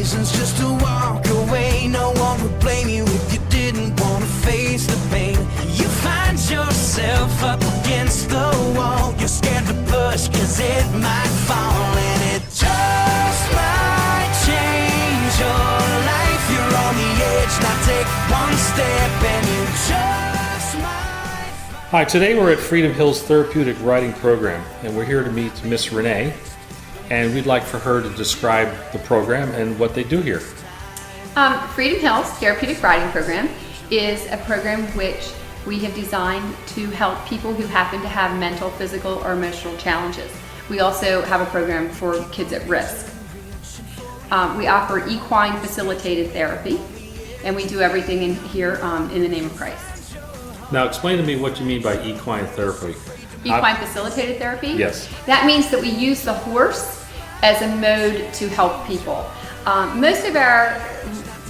reasons just to walk away. No one would blame you if you didn't want to face the pain. You find yourself up against the wall. You're scared to push cause it might fall, and it just might change your life. You're on the edge, now take one step and you just might. Hi, today we're at Freedom Hill's Therapeutic Writing Program, and we're here to meet Miss Renee, and we'd like for her to describe the program and what they do here. Freedom Hill's Therapeutic Writing Program is a program which we have designed to help people who happen to have mental, physical, or emotional challenges. We also have a program for kids at risk. We offer equine facilitated therapy, and we do everything in here in the name of Christ. Now explain to me what you mean by equine therapy. Equine facilitated therapy? Yes. That means that we use the horse as a mode to help people. Most of our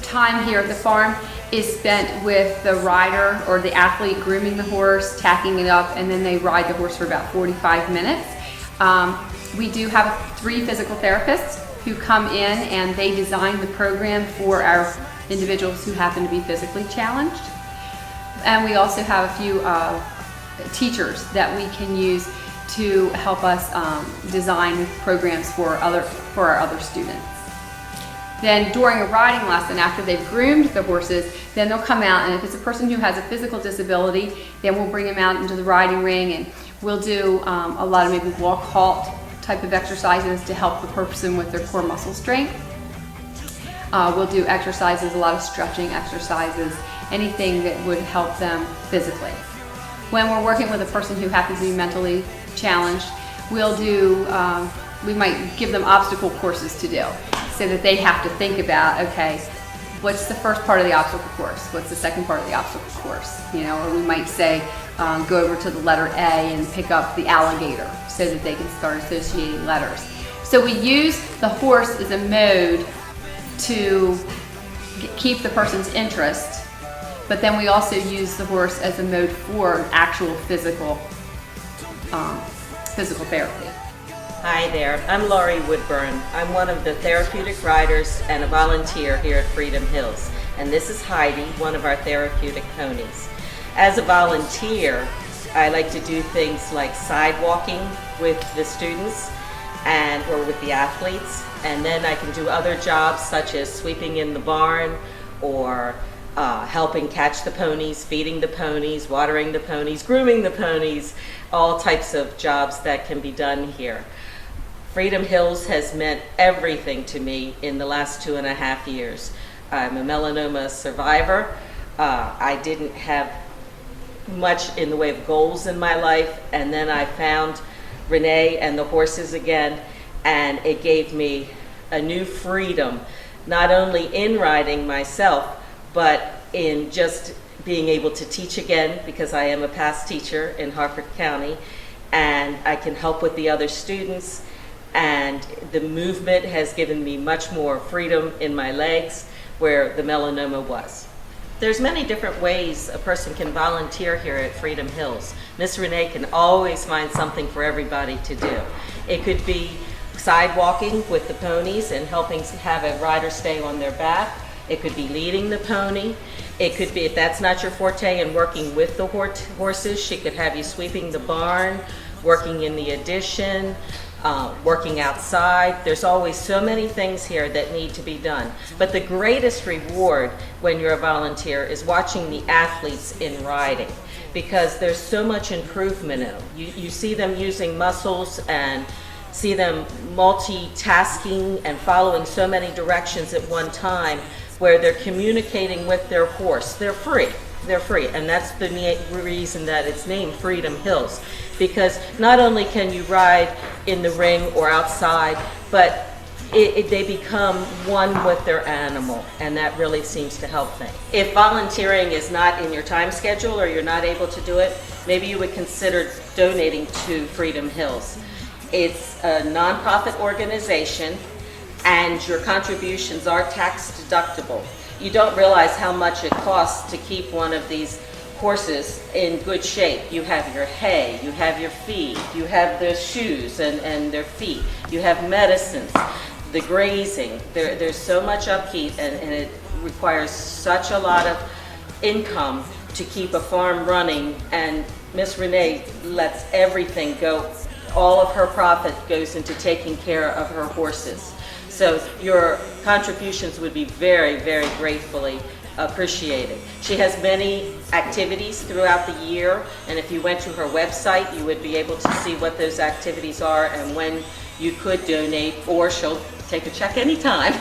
time here at the farm is spent with the rider or the athlete grooming the horse, tacking it up, and then they ride the horse for about 45 minutes. We do have 3 physical therapists who come in and they design the program for our individuals who happen to be physically challenged. And we also have a few teachers that we can use to help us design programs for our other students. Then during a riding lesson, after they've groomed the horses, then they'll come out, and if it's a person who has a physical disability, then we'll bring them out into the riding ring, and we'll do a lot of maybe walk, halt type of exercises to help the person with their core muscle strength. We'll do exercises, a lot of stretching exercises, anything that would help them physically. When we're working with a person who happens to be mentally challenged, we'll do, we might give them obstacle courses to do so that they have to think about, okay, what's the first part of the obstacle course? What's the second part of the obstacle course? You know, or we might say, go over to the letter A and pick up the alligator so that they can start associating letters. So we use the horse as a mode to keep the person's interest, but then we also use the horse as a mode for actual physical therapy. Hi there, I'm Laurie Woodburn. I'm one of the therapeutic riders and a volunteer here at Freedom Hills. And this is Heidi, one of our therapeutic ponies. As a volunteer, I like to do things like sidewalking with the students or with the athletes. And then I can do other jobs such as sweeping in the barn or helping catch the ponies, feeding the ponies, watering the ponies, grooming the ponies, all types of jobs that can be done here. Freedom Hills has meant everything to me in the last 2.5 years. I'm a melanoma survivor. I didn't have much in the way of goals in my life, and then I found Renee and the horses again, and it gave me a new freedom, not only in riding myself, but in just being able to teach again, because I am a past teacher in Harford County, and I can help with the other students, and the movement has given me much more freedom in my legs where the melanoma was. There's many different ways a person can volunteer here at Freedom Hills. Miss Renee can always find something for everybody to do. It could be sidewalking with the ponies and helping have a rider stay on their back. It could be leading the pony. It could be, if that's not your forte, and working with the horses, she could have you sweeping the barn, working in the addition, working outside. There's always so many things here that need to be done. But the greatest reward when you're a volunteer is watching the athletes in riding, because there's so much improvement in them. You see them using muscles and see them multitasking and following so many directions at one time, where they're communicating with their horse. They're free, and that's the reason that it's named Freedom Hills, because not only can you ride in the ring or outside, but they become one with their animal, and that really seems to help things. If volunteering is not in your time schedule or you're not able to do it, maybe you would consider donating to Freedom Hills. It's a nonprofit organization, and your contributions are tax deductible. You don't realize how much it costs to keep one of these horses in good shape. You have your hay, you have your feed, you have their shoes and their feet, you have medicines. the grazing. There's so much upkeep, and it requires such a lot of income to keep a farm running, and Miss Renee lets everything go. All of her profit goes into taking care of her horses. So your contributions would be very, very gratefully appreciated. She has many activities throughout the year, and if you went to her website, you would be able to see what those activities are and when you could donate, or she'll take a check anytime.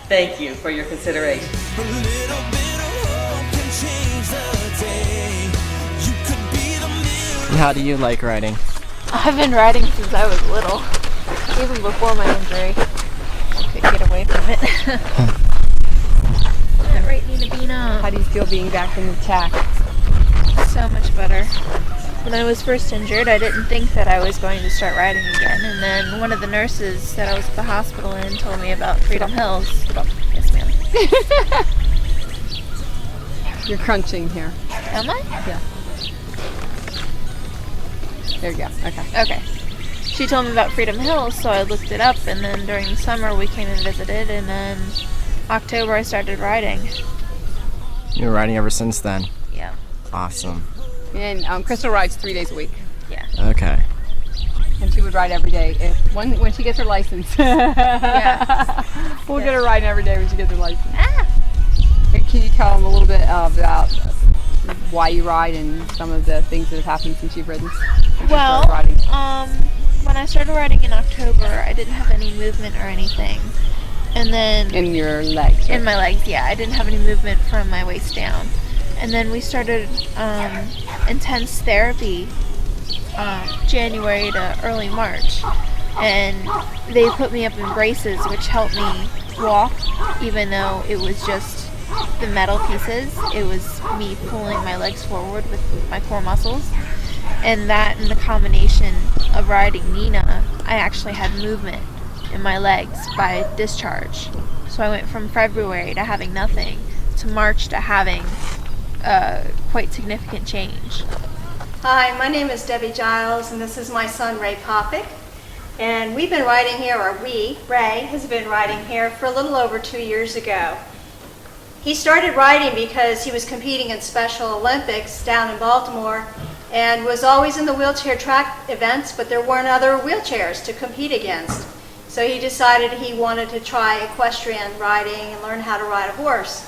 Thank you for your consideration. A little bit of hope can change the day. You could be the million. How do you like riding? I've been riding since I was little, even before my injury. I couldn't get away from it. Yeah, right, Nina Bina. How do you feel being back in the tack? So much better. When I was first injured, I didn't think that I was going to start riding again, and then one of the nurses that I was at the hospital in told me about Freedom Hills. Yes, ma'am. You're crunching here. Am I? Yeah. There you go. Okay. Okay. She told me about Freedom Hills, so I looked it up, and then during the summer we came and visited, and then October I started riding. You're riding ever since then? Yeah. Awesome. And Crystal rides 3 days a week, Yeah. Okay. and she would ride every day when she gets her license. Yeah. We'll get her riding every day when she gets her license. Ah! Can you tell them a little bit about why you ride and some of the things that have happened since you've ridden? Well, riding. when I started riding in October, I didn't have any movement or anything. And then In your legs. in my legs, yeah, I didn't have any movement from my waist down. And then we started intense therapy January to early March. And they put me up in braces, which helped me walk, even though it was just the metal pieces. It was me pulling my legs forward with my core muscles. And that, and the combination of riding Nina, I actually had movement in my legs by discharge. So I went from February to having nothing to March to having quite significant change. Hi, my name is Debbie Giles, and this is my son Ray Popick. And we've been riding here, or Ray has been riding here for a little over 2 years ago. He started riding because he was competing in Special Olympics down in Baltimore and was always in the wheelchair track events, but there weren't other wheelchairs to compete against. So he decided he wanted to try equestrian riding and learn how to ride a horse.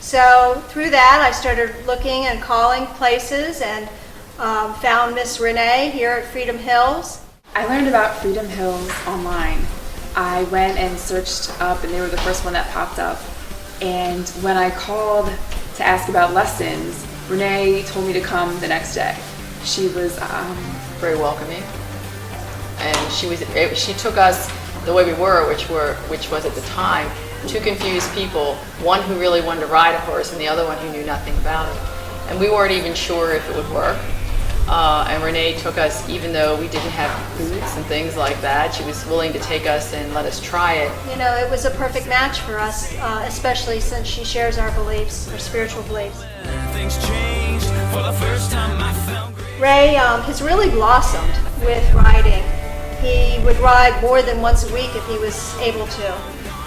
So through that, I started looking and calling places and found Miss Renee here at Freedom Hills. I learned about Freedom Hills online. I went and searched up, and they were the first one that popped up. And when I called to ask about lessons, Renee told me to come the next day. She was very welcoming, and she took us the way we were, which was at the time two confused people, one who really wanted to ride a horse and the other one who knew nothing about it, and we weren't even sure if it would work. And Renee took us, even though we didn't have boots and things like that. She was willing to take us and let us try it. You know, it was a perfect match for us, especially since she shares our beliefs, our spiritual beliefs. Things changed for the first time. I felt great. Ray has really blossomed with riding. He would ride more than once a week if he was able to.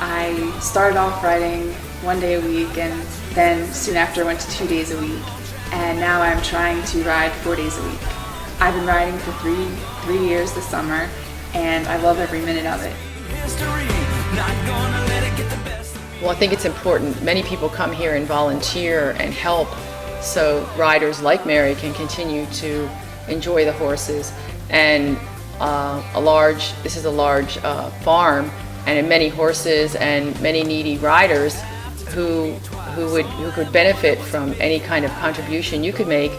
I started off riding 1 day a week, and then soon after went to 2 days a week. And now I'm trying to ride 4 days a week. I've been riding for three years this summer, and I love every minute of it. History, not gonna let it get the best of me. Well, I think it's important. Many people come here and volunteer and help, so riders like Mary can continue to enjoy the horses. And this is a large farm, and many horses and many needy riders who could benefit from any kind of contribution you could make,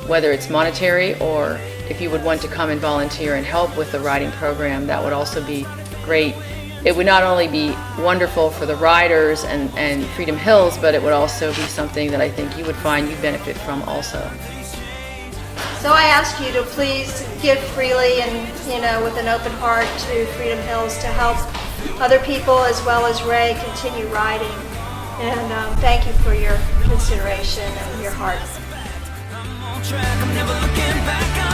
whether it's monetary or if you would want to come and volunteer and help with the riding program. That would also be great. It would not only be wonderful for the riders and Freedom Hills, but it would also be something that I think you would find you benefit from also. So I ask you to please give freely and, with an open heart to Freedom Hills to help other people as well as Ray continue riding. And thank you for your consideration and your heart. I'm on track, I'm never looking back.